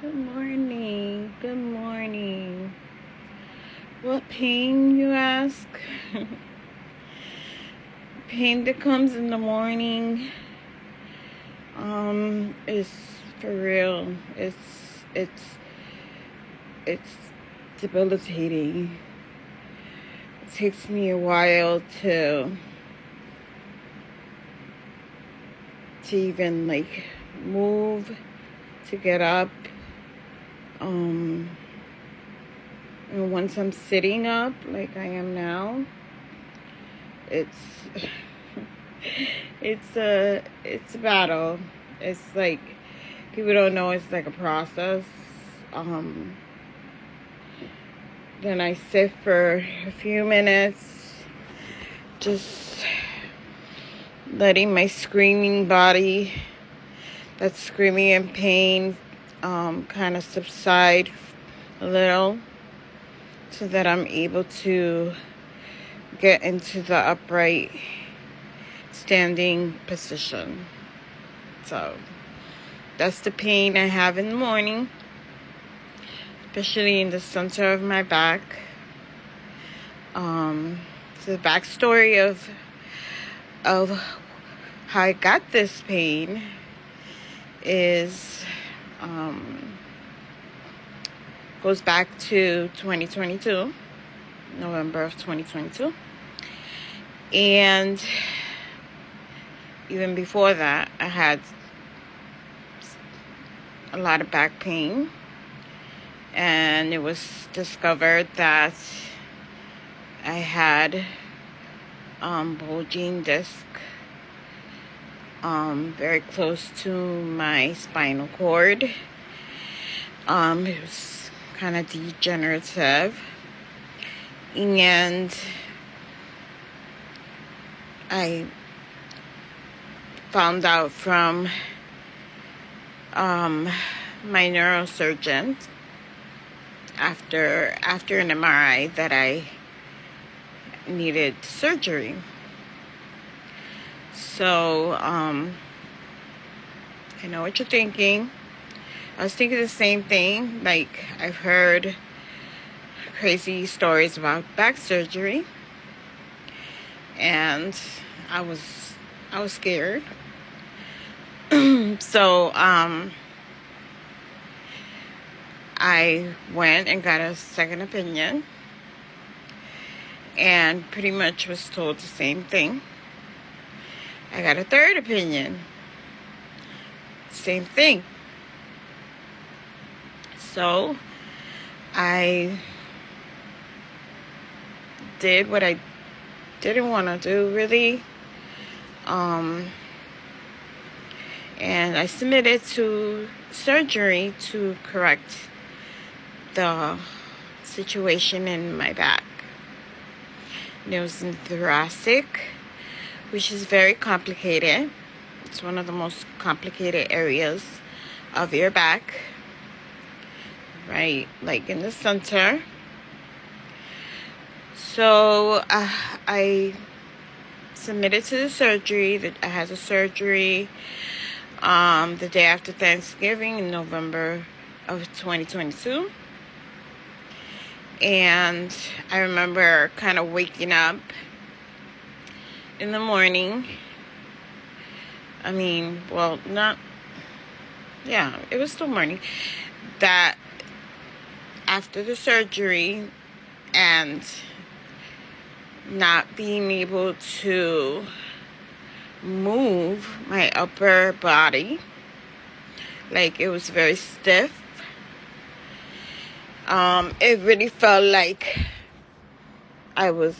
Good morning. Good morning. What pain, you ask? Pain that comes in the morning is for real. It's debilitating. It takes me a while to even move, to get up. And once I'm sitting up like I am now, it's it's a battle. It's like people don't know it's like a process. Then I sit for a few minutes, just letting my screaming body that's screaming in pain kind of subside a little, so that I'm able to get into the upright standing position. So that's the pain I have in the morning, especially in the center of my back. So the backstory of how I got this pain is goes back to 2022, November of 2022. And even before that, I had a lot of back pain. And it was discovered that I had bulging disc very close to my spinal cord. It was kind of degenerative. And I found out from my neurosurgeon after an MRI that I needed surgery. So I know what you're thinking. I was thinking the same thing. Like, I've heard crazy stories about back surgery, and I was scared. So I went and got a second opinion, and pretty much was told the same thing. I got a third opinion, same thing. So I did what I didn't want to do, really. And I submitted to surgery to correct the situation in my back. And it was in thoracic, which is very complicated. It's one of the most complicated areas of your back, right? Like in the center. So I submitted to the surgery. I had the surgery the day after Thanksgiving in November of 2022. And I remember kind of waking up in the morning. It was still morning. That after the surgery and not being able to move my upper body, like it was very stiff. It really felt like I was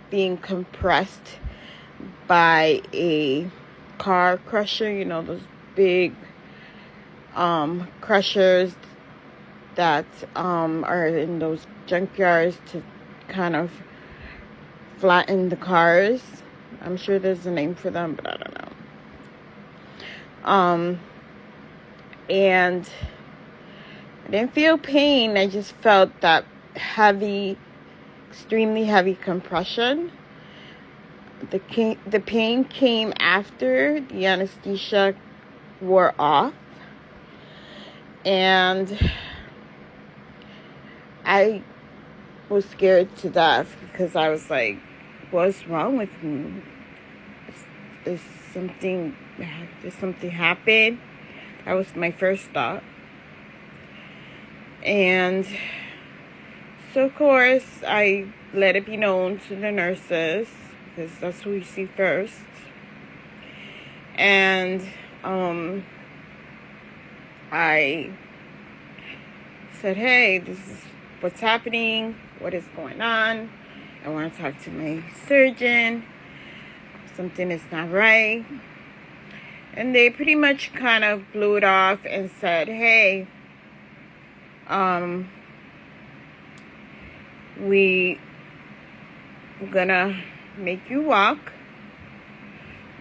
being compressed by a car crusher, those big crushers that are in those junkyards to kind of flatten the cars. I'm sure there's a name for them, but I don't know. And I didn't feel pain. I just felt that heavy, extremely heavy compression. The pain came after the anesthesia wore off. And I was scared to death because I was like, what's wrong with me? Is something, did something happen? That was my first thought. And so, of course, I let it be known to the nurses, because that's who you see first. And I said, hey, this is what's happening. What is going on? I want to talk to my surgeon. Something is not right. And they pretty much kind of blew it off and said, hey, we're gonna make you walk.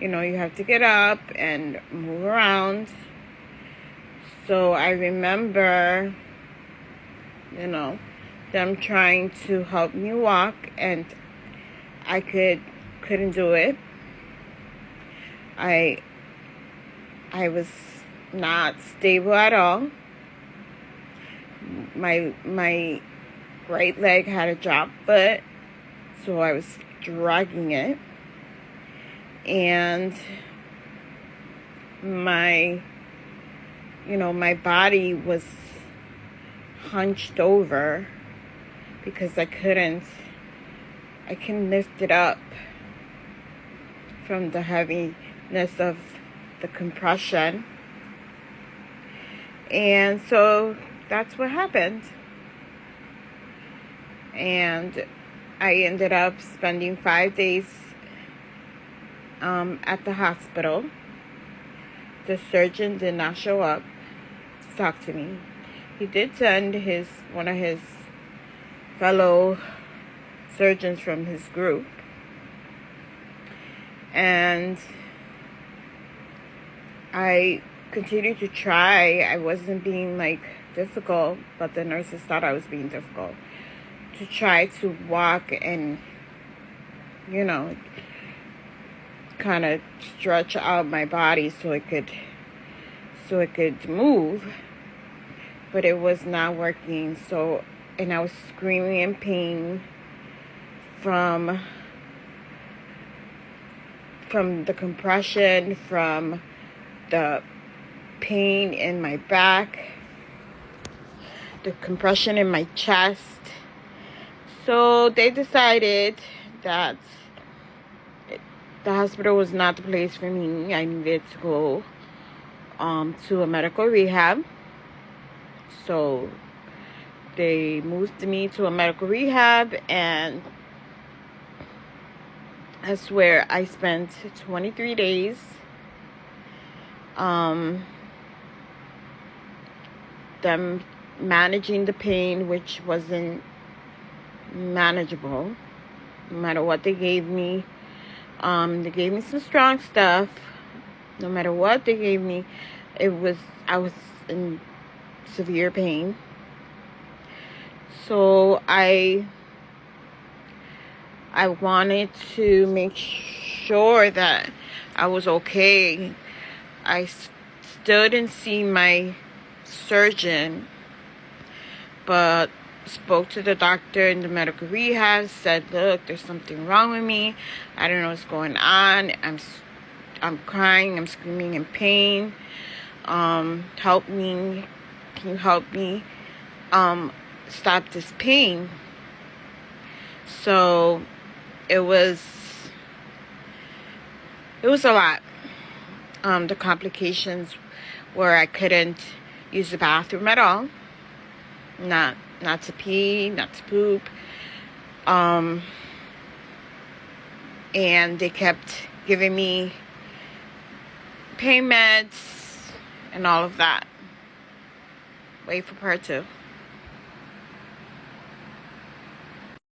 You know, you have to get up and move around. So I remember, you know, them trying to help me walk, and I couldn't do it. I was not stable at all. My right leg had a drop foot, so I was dragging it, and my body was hunched over because I couldn't lift it up from the heaviness of the compression. And so that's what happened. And I ended up spending 5 days at the hospital. The surgeon did not show up to talk to me. He did send one of his fellow surgeons from his group. And I continued to try. I wasn't being difficult, but the nurses thought I was being difficult, to try to walk and, kind of stretch out my body so it could move, but it was not working. So, and I was screaming in pain from the compression, from the pain in my back, the compression in my chest. So they decided that the hospital was not the place for me. I needed to go to a medical rehab. So they moved me to a medical rehab, and that's where I spent 23 days. Them managing the pain, which wasn't manageable, no matter what they gave me. They gave me some strong stuff. No matter what they gave me, I was in severe pain. So I wanted to make sure that I was okay. I still didn't see my surgeon, but spoke to the doctor in the medical rehab, said, look, there's something wrong with me. I don't know what's going on. I'm crying, I'm screaming in pain. Help me. Can you help me stop this pain? So it was a lot. The complications were I couldn't use the bathroom at all. Not to pee, not to poop. And they kept giving me pain meds and all of that. Wait for part 2.